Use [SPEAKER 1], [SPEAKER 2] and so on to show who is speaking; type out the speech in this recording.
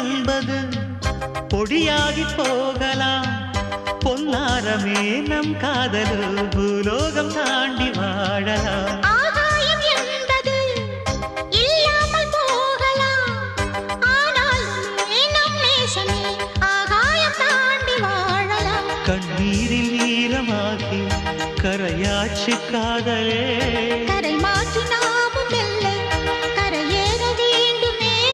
[SPEAKER 1] என்பது பொடியாகி போகலாம். பொன்னாரமே நம் காதல் பூலோகம் தாண்டி வாழலாம்.
[SPEAKER 2] ஆகாயம் என்பது இல்லாமல் போகலாம். ஆனால் நம் நேசமே ஆகாயம் தாண்டி வாழலாம்.
[SPEAKER 1] கண்ணீரில் ஈரமாகி கரையாச்சு காதலே
[SPEAKER 2] கரை மாற்றினார்